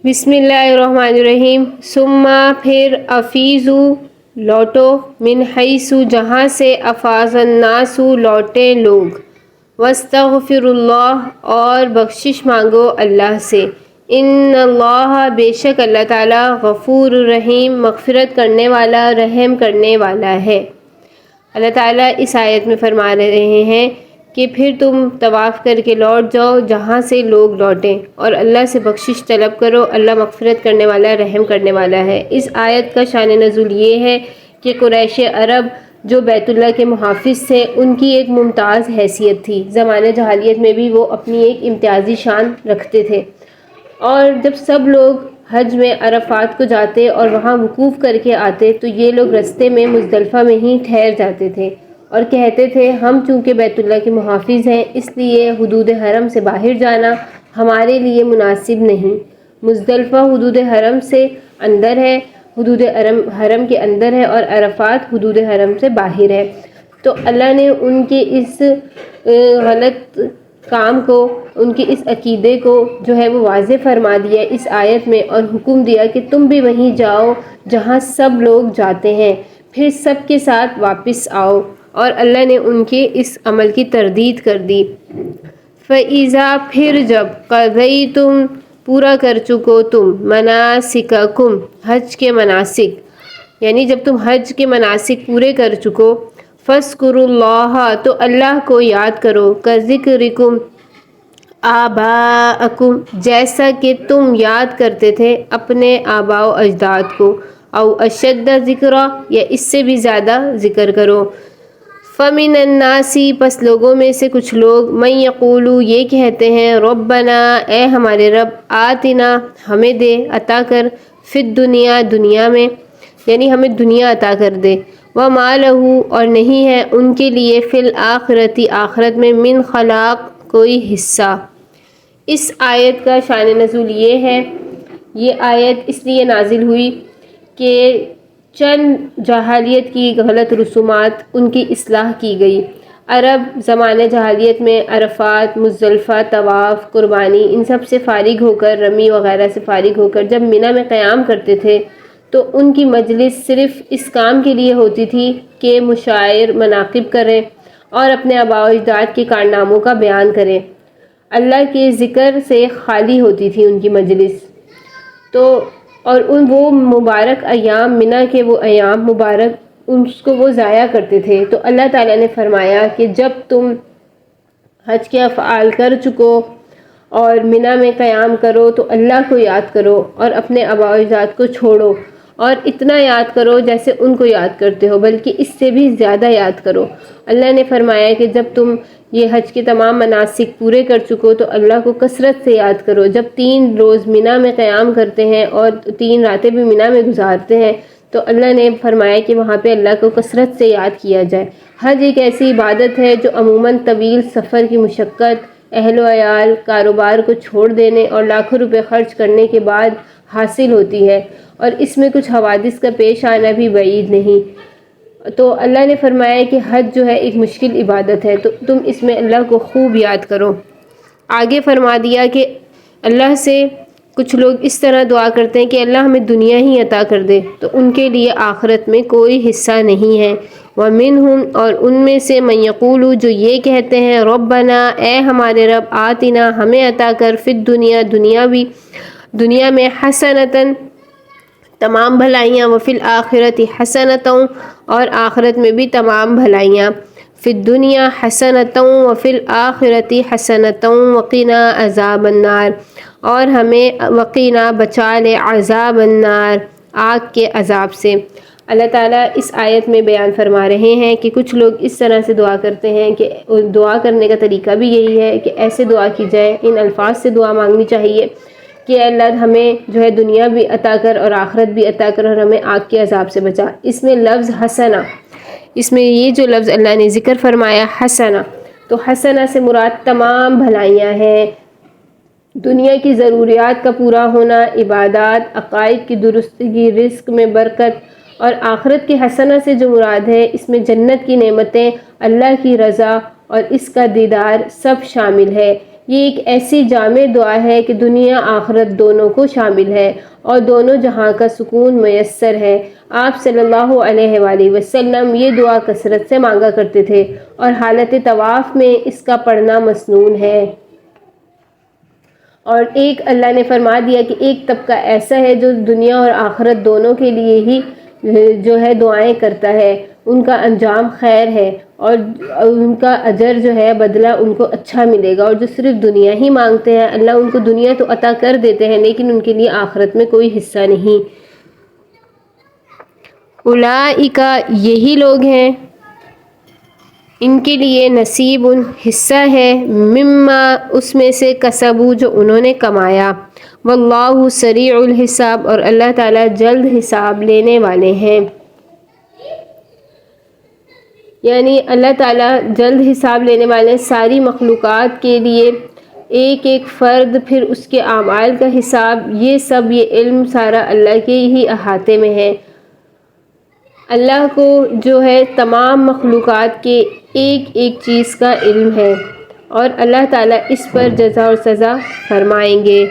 بسم اللہ الرحمن الرحیم۔ ثم پھر افیزو لوٹو، من حیث جہاں سے افاض الناس لوٹے لوگ، واستغفر اللہ اور بخشش مانگو اللہ سے، ان اللہ بے شک اللہ تعالیٰ غفور رحیم مغفرت کرنے والا رحم کرنے والا ہے۔ اللہ تعالیٰ اس آیت میں فرما رہے ہیں کہ پھر تم طواف کر کے لوٹ جاؤ جہاں سے لوگ لوٹیں اور اللہ سے بخشش طلب کرو، اللہ مغفرت کرنے والا رحم کرنے والا ہے۔ اس آیت کا شان نزول یہ ہے کہ قریش عرب جو بیت اللہ کے محافظ تھے ان کی ایک ممتاز حیثیت تھی، زمانہ جاہلیت میں بھی وہ اپنی ایک امتیازی شان رکھتے تھے، اور جب سب لوگ حج میں عرفات کو جاتے اور وہاں وقوف کر کے آتے تو یہ لوگ رستے میں مزدلفہ میں ہی ٹھہر جاتے تھے اور کہتے تھے ہم چونکہ بیت اللہ کے محافظ ہیں اس لیے حدود حرم سے باہر جانا ہمارے لیے مناسب نہیں۔ مزدلفہ حدود حرم سے اندر ہے، حدود حرم کے اندر ہے، اور عرفات حدود حرم سے باہر ہے۔ تو اللہ نے ان کے اس غلط کام کو، ان کے اس عقیدے کو جو ہے وہ واضح فرما دیا اس آیت میں، اور حکم دیا کہ تم بھی وہیں جاؤ جہاں سب لوگ جاتے ہیں، پھر سب کے ساتھ واپس آؤ، اور اللہ نے ان کے اس عمل کی تردید کر دی۔ فَإِذَا پھر جب قَضَيْتُمْ پورا کر چکو تم مَنَاسِكَكُمْ حج کے مناسک، یعنی جب تم حج کے مناسک پورے کر چکو، فَاذْكُرُوا اللَّهَ تو اللہ کو یاد کرو، كَذِكْرِكُمْ آباءکم جیسا کہ تم یاد کرتے تھے اپنے آباء و اجداد کو، او اشد ذکرا یا اس سے بھی زیادہ ذکر کرو۔ فمن الناس پس لوگوں میں سے کچھ لوگ، من یقولو یہ کہتے ہیں، ربنا اے ہمارے رب، آتنا ہمیں دے، عطا کر، فی الدنیا دنیا میں، یعنی ہمیں دنیا عطا کر دے، وما لہ اور نہیں ہے ان کے لیے، فی الآخرۃ آخرت میں، من خلاق کوئی حصہ۔ اس آیت کا شان نزول یہ ہے، یہ آیت اس لیے نازل ہوئی کہ چند جاہلیت کی غلط رسومات ان کی اصلاح کی گئی۔ عرب زمانہ جاہلیت میں عرفات، مزدلفہ، طواف، قربانی ان سب سے فارغ ہو کر، رمی وغیرہ سے فارغ ہو کر جب منی میں قیام کرتے تھے تو ان کی مجلس صرف اس کام کے لیے ہوتی تھی کہ مشاعر مناقب کریں اور اپنے آباء و اجداد کے کارناموں کا بیان کریں۔ اللہ کے ذکر سے خالی ہوتی تھی ان کی مجلس، تو اور وہ مبارک ایام، منی کے وہ ایام مبارک، اس کو وہ ضائع کرتے تھے۔ تو اللہ تعالیٰ نے فرمایا کہ جب تم حج کے افعال کر چکو اور منی میں قیام کرو تو اللہ کو یاد کرو اور اپنے آباء و اجداد کو چھوڑو، اور اتنا یاد کرو جیسے ان کو یاد کرتے ہو، بلکہ اس سے بھی زیادہ یاد کرو۔ اللہ نے فرمایا کہ جب تم یہ حج کے تمام مناسک پورے کر چکو تو اللہ کو کثرت سے یاد کرو۔ جب 3 روز منی میں قیام کرتے ہیں اور 3 راتیں بھی منی میں گزارتے ہیں تو اللہ نے فرمایا کہ وہاں پہ اللہ کو کثرت سے یاد کیا جائے۔ حج ایک ایسی عبادت ہے جو عموماً طویل سفر کی مشقت، اہل و عیال، کاروبار کو چھوڑ دینے اور لاکھوں روپے خرچ کرنے کے بعد حاصل ہوتی ہے، اور اس میں کچھ حوادث کا پیش آنا بھی بعید نہیں۔ تو اللہ نے فرمایا کہ حج جو ہے ایک مشکل عبادت ہے، تو تم اس میں اللہ کو خوب یاد کرو۔ آگے فرما دیا کہ اللہ سے کچھ لوگ اس طرح دعا کرتے ہیں کہ اللہ ہمیں دنیا ہی عطا کر دے، تو ان کے لیے آخرت میں کوئی حصہ نہیں ہے۔ وَمِنْهُمْ اور ان میں سے، من یقولو جو یہ کہتے ہیں، ربنا اے ہمارے رب، آتنا ہمیں عطا کر، فی الدنیا دنیا میں، حسنتاً تمام بھلائیاں، وفی الآخرۃ حسنتاً اور آخرت میں بھی تمام بھلائیاں، فی الدنیا حسنتاً وفی الآخرۃ حسنتاً وقنا عذاب النار اور ہمیں وقنا بچا لے، عذاب النار آگ کے عذاب سے۔ اللہ تعالیٰ اس آیت میں بیان فرما رہے ہیں کہ کچھ لوگ اس طرح سے دعا کرتے ہیں کہ دعا کرنے کا طریقہ بھی یہی ہے کہ ایسے دعا کی جائے، ان الفاظ سے دعا مانگنی چاہیے کہ اللہ ہمیں جو ہے دنیا بھی عطا کر اور آخرت بھی عطا کر اور ہمیں آگ کے عذاب سے بچا۔ اس میں لفظ حسنہ، اس میں یہ جو لفظ اللہ نے ذکر فرمایا حسنہ، تو حسنہ سے مراد تمام بھلائیاں ہیں، دنیا کی ضروریات کا پورا ہونا، عبادات، عقائد کی درستگی، رزق میں برکت، اور آخرت کے حسنہ سے جو مراد ہے اس میں جنت کی نعمتیں، اللہ کی رضا اور اس کا دیدار سب شامل ہے۔ یہ ایک ایسی جامع دعا ہے کہ دنیا آخرت دونوں کو شامل ہے اور دونوں جہاں کا سکون میسر ہے۔ آپ صلی اللہ علیہ وآلہ وسلم یہ دعا کثرت سے مانگا کرتے تھے اور حالت طواف میں اس کا پڑھنا مسنون ہے۔ اور ایک اللہ نے فرما دیا کہ ایک طبقہ ایسا ہے جو دنیا اور آخرت دونوں کے لیے ہی جو ہے دعائیں کرتا ہے، ان کا انجام خیر ہے اور ان کا اجر جو ہے بدلہ ان کو اچھا ملے گا۔ اور جو صرف دنیا ہی مانگتے ہیں، اللہ ان کو دنیا تو عطا کر دیتے ہیں لیکن ان کے لیے آخرت میں کوئی حصہ نہیں۔ اولئک یہی لوگ ہیں، ان کے لیے نصیب حصہ ہے، مما اس میں سے کسبو جو انہوں نے کمایا، واللہ سریع الحساب اور اللہ تعالیٰ جلد حساب لینے والے ہیں۔ یعنی اللہ تعالیٰ جلد حساب لینے والے ساری مخلوقات کے لیے، ایک ایک فرد پھر اس کے اعمال کا حساب، یہ علم سارا اللہ کے ہی احاطے میں ہے۔ اللہ کو جو ہے تمام مخلوقات کے ایک ایک چیز کا علم ہے اور اللہ تعالیٰ اس پر جزا اور سزا فرمائیں گے۔